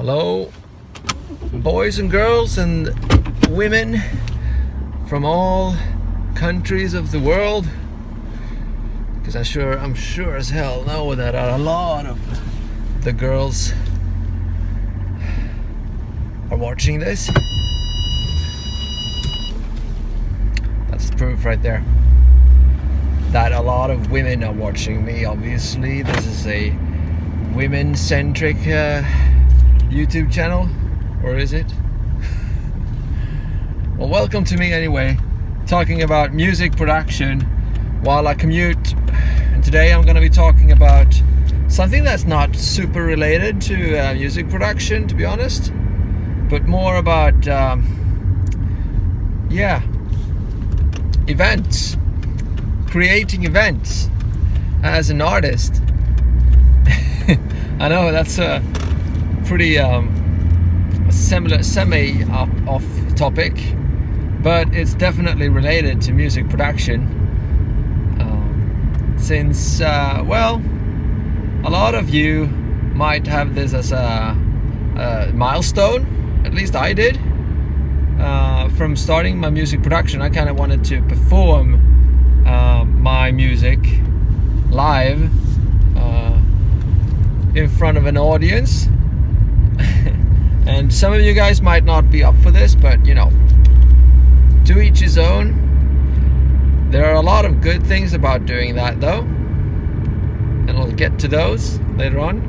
Hello, boys and girls and women from all countries of the world, because I'm sure as hell know that a lot of the girls are watching this. That's the proof right there that a lot of women are watching me. Obviously, this is a women-centric YouTube channel, or is it? Well, welcome to me anyway, talking about music production while I commute. And today I'm going to be talking about something that's not super related to music production, to be honest, but more about events, creating events as an artist. I know that's a pretty semi-off topic, but it's definitely related to music production. Since, well, a lot of you might have this as a milestone, at least I did. From starting my music production, I kind of wanted to perform my music live in front of an audience. And some of you guys might not be up for this, but you know, to each his own. There are a lot of good things about doing that though, and I'll get to those later on.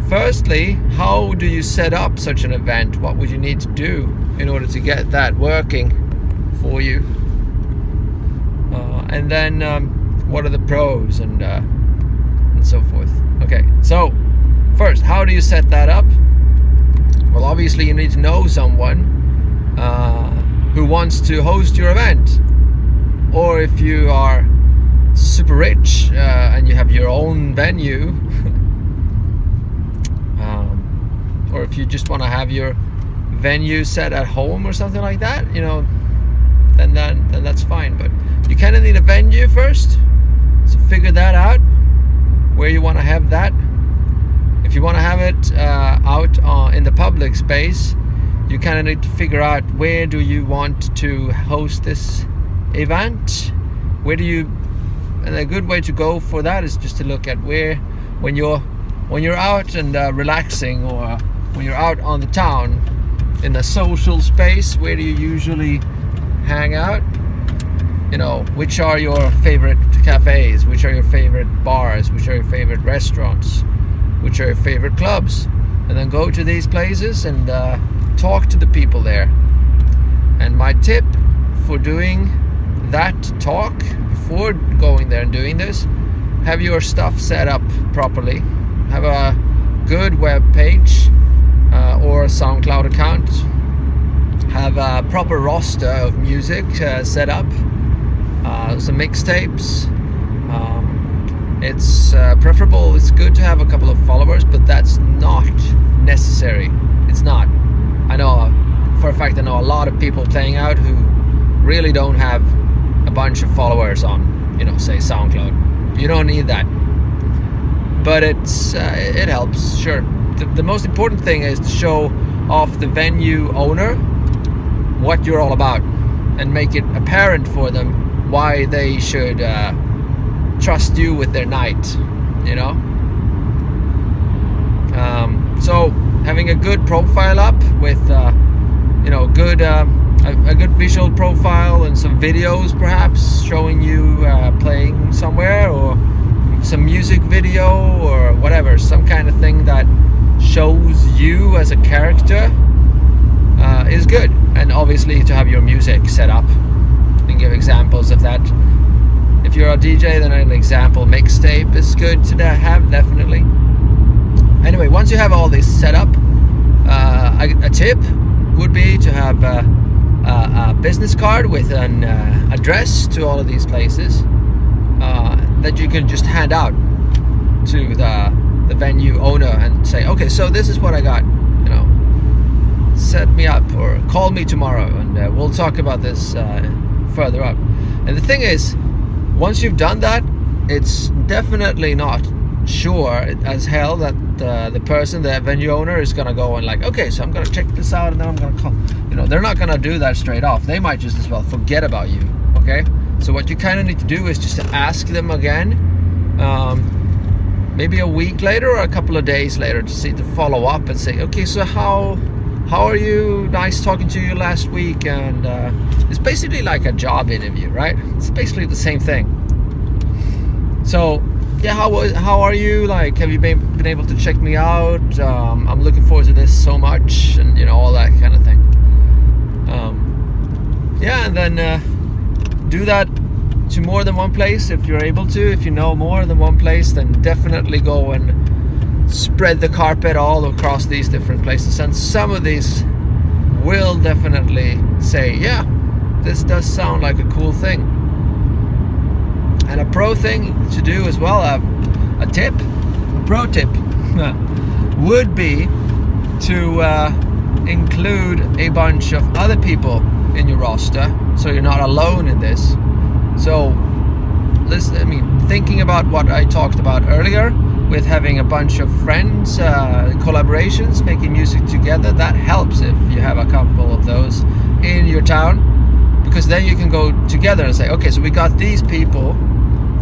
Firstly, how do you set up such an event? What would you need to do in order to get that working for you? And then what are the pros and so forth. Okay, so first, how do you set that up? Well, obviously you need to know someone who wants to host your event, or if you are super rich and you have your own venue, or if you just want to have your venue set at home or something like that, you know, then that's fine. But you kind of need a venue first, so figure that out, where you want to have that. If you want to have it out in the public space, you kind of need to figure out where do you want to host this event. And a good way to go for that is just to look at where, when you're out and relaxing, or when you're out on the town in a social space, where do you usually hang out? You know, which are your favorite cafes, which are your favorite bars, which are your favorite restaurants, which are your favorite clubs, and then go to these places and talk to the people there. And my tip for doing that talk, before going there and doing this, have your stuff set up properly. Have a good web page or a SoundCloud account. Have a proper roster of music set up, some mixtapes. It's preferable, it's good to have a couple of followers, but that's not necessary. It's not. I know for a fact I know a lot of people playing out who really don't have a bunch of followers on, you know, say SoundCloud. You don't need that, but it helps, sure. The most important thing is to show off the venue owner what you're all about, and make it apparent for them why they should trust you with their night, you know. So having a good profile up with you know, a good visual profile and some videos perhaps showing you playing somewhere, or some music video or whatever, some kind of thing that shows you as a character is good. And obviously to have your music set up and give examples of that. If you're a DJ, then an example mixtape is good to have, definitely. Anyway, once you have all this set up, a tip would be to have a business card with an address to all of these places that you can just hand out to the venue owner and say, okay, so this is what I got, you know, set me up or call me tomorrow and we'll talk about this further up. And the thing is, once you've done that, it's definitely not sure as hell that the person, the venue owner, is gonna go and like, okay, so I'm gonna check this out and then I'm gonna call. You know, they're not gonna do that straight off. They might just as well forget about you. Okay, so what you kind of need to do is just to ask them again, maybe a week later or a couple of days later, to follow up and say, okay, so how are you? Nice talking to you last week. And it's basically like a job interview, right? It's basically the same thing. So yeah, how are you? Like, have you been able to check me out? I'm looking forward to this so much, and you know, all that kind of thing. Yeah, and then do that to more than one place if you're able to. If you know more than one place, then definitely go and spread the carpet all across these different places. And some of these will definitely say, yeah, this does sound like a cool thing. And a pro thing to do as well, a pro tip would be to include a bunch of other people in your roster, so you're not alone in this. So listen, I mean, thinking about what I talked about earlier with having a bunch of friends, collaborations, making music together, that helps if you have a couple of those in your town, because then you can go together and say, okay, so we got these people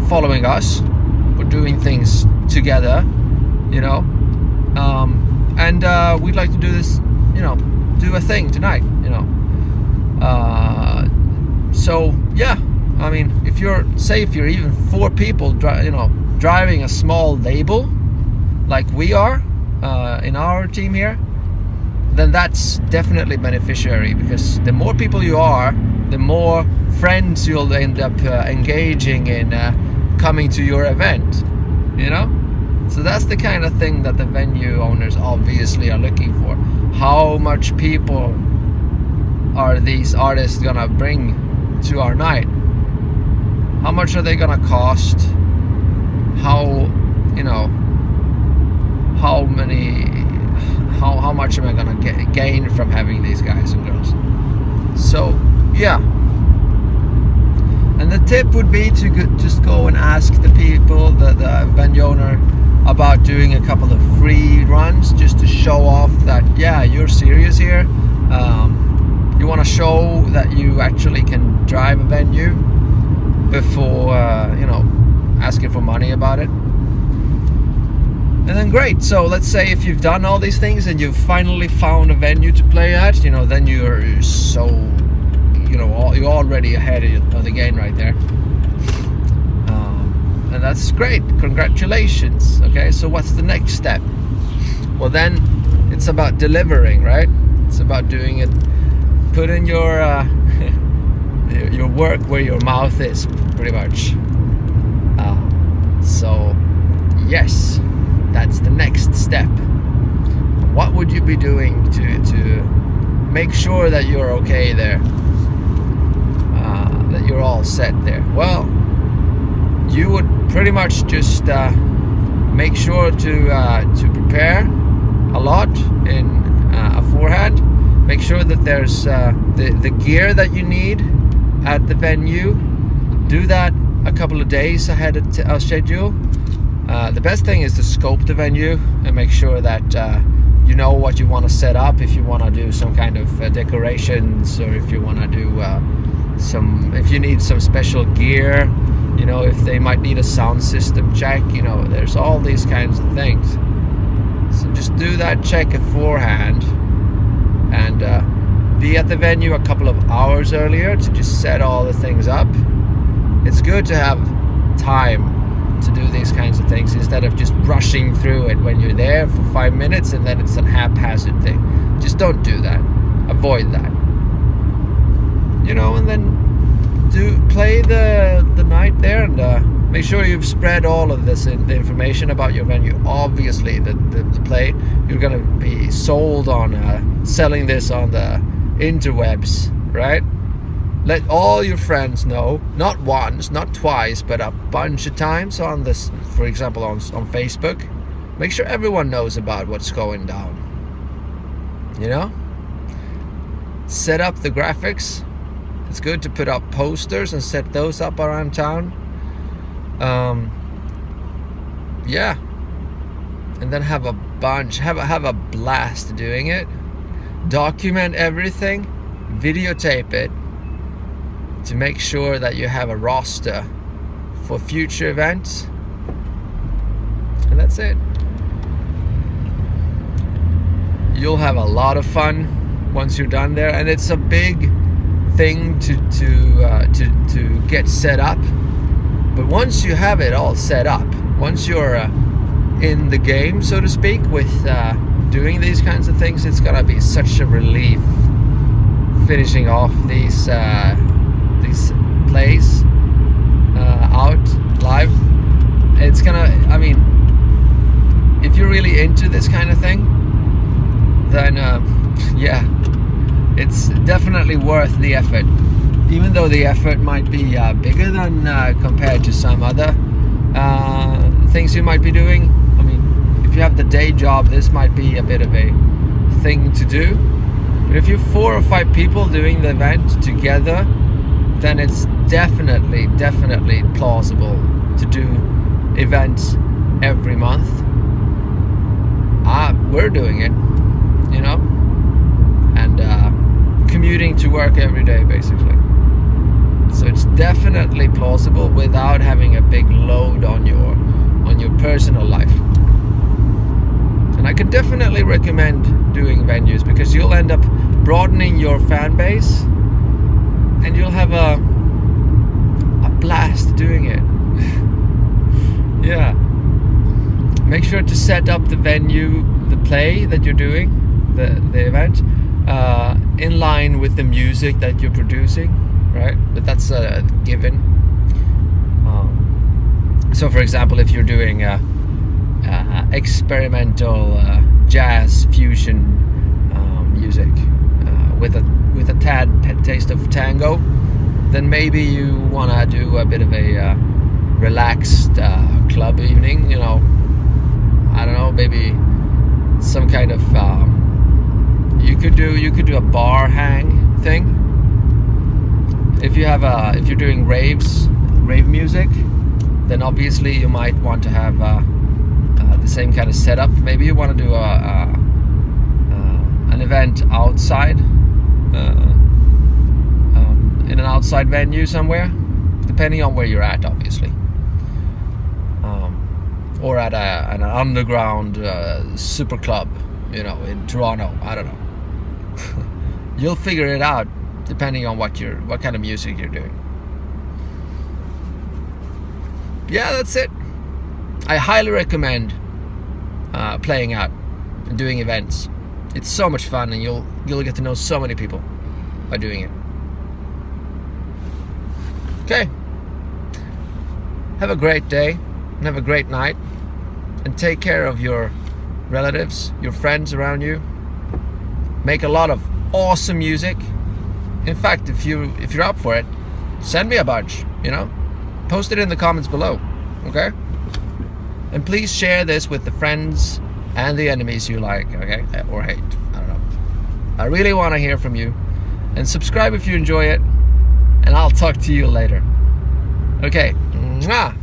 following us, we're doing things together, you know, and we'd like to do this, you know, do a thing tonight, you know. So yeah, I mean, if you're even 4 people, you know, driving a small label like we are in our team here, then that's definitely beneficiary, because the more people you are, the more friends you'll end up engaging in coming to your event, you know. So that's the kind of thing that the venue owners obviously are looking for. How much people are these artists gonna bring to our night? How much are they gonna cost? How, you know, how much am I gonna gain from having these guys and girls? So yeah. And the tip would be to just go and ask the people, the venue owner, about doing a couple of free runs, just to show off that, yeah, you're serious here. You want to show that you actually can drive a venue before, you know, asking for money about it. And then great. So let's say if you've done all these things and you've finally found a venue to play at, you know, then you're so, you know, you're already ahead of the game right there. And that's great. Congratulations. Okay, so what's the next step? Well, then it's about delivering, right? It's about doing it, putting your your work where your mouth is, pretty much. So yes, that's the next step. What would you be doing to make sure that you're okay there, that you're all set there? Well, you would pretty much just make sure to prepare a lot in beforehand. Make sure that there's the gear that you need at the venue. Do that a couple of days ahead of schedule. The best thing is to scope the venue and make sure that you know what you want to set up. If you want to do some kind of decorations, or if you want to do if you need some special gear, you know, if they might need a sound system check, you know, there's all these kinds of things. So just do that check beforehand, and be at the venue a couple of hours earlier to just set all the things up. It's good to have time to do these kinds of things instead of just rushing through it when you're there for 5 minutes and then it's a haphazard thing. Just don't do that. Avoid that. You know, and then play the night there, and make sure you've spread all of this the information about your venue. Obviously, the play, you're gonna be sold on selling this on the interwebs, right? Let all your friends know, not once, not twice, but a bunch of times on this, for example, on Facebook. Make sure everyone knows about what's going down. You know? Set up the graphics. It's good to put up posters and set those up around town. Yeah, and then have a bunch, have a blast doing it. Document everything, videotape it to make sure that you have a roster for future events, and that's it. You'll have a lot of fun once you're done there, and it's a big thing to get set up. But once you have it all set up, once you're in the game, so to speak, with doing these kinds of things, it's gonna be such a relief finishing off these plays out live. It's gonna, I mean, if you're really into this kind of thing, then yeah, it's definitely worth the effort, even though the effort might be bigger than compared to some other things you might be doing. I mean, if you have the day job, this might be a bit of a thing to do, but if you're 4 or 5 people doing the event together, then it's definitely plausible to do events every month. We're doing it, you know, and commuting to work every day basically. So it's definitely plausible without having a big load on your personal life. And I could definitely recommend doing venues, because you'll end up broadening your fan base and you'll have a blast doing it. Yeah. Make sure to set up the venue, the play that you're doing, the event, in line with the music that you're producing, right? But that's a given. So for example, if you're doing experimental jazz fusion music with a tad taste of tango, then maybe you want to do a bit of a relaxed club evening, you know, I don't know, maybe some kind of you could do a bar hang thing. If you're doing rave music, then obviousobviously you might want to have the same kind of setup. Maybe you want to do an event outside, in an outside venue somewhere, depending on where you're at, obviously, or at an underground super club, you know, in Toronto. I don't know. You'll figure it out depending on what kind of music you're doing. Yeah, that's it. I highly recommend playing out and doing events. It's so much fun, and you'll get to know so many people by doing it. Okay. Have a great day and have a great night, and take care of your relatives, your friends around you. Make a lot of awesome music. In fact, if you're up for it, send me a bunch, you know? Post it in the comments below, okay? And please share this with the friends and the enemies you like, okay? Or hate, I don't know. I really want to hear from you. And subscribe if you enjoy it, and I'll talk to you later. Okay, mwah!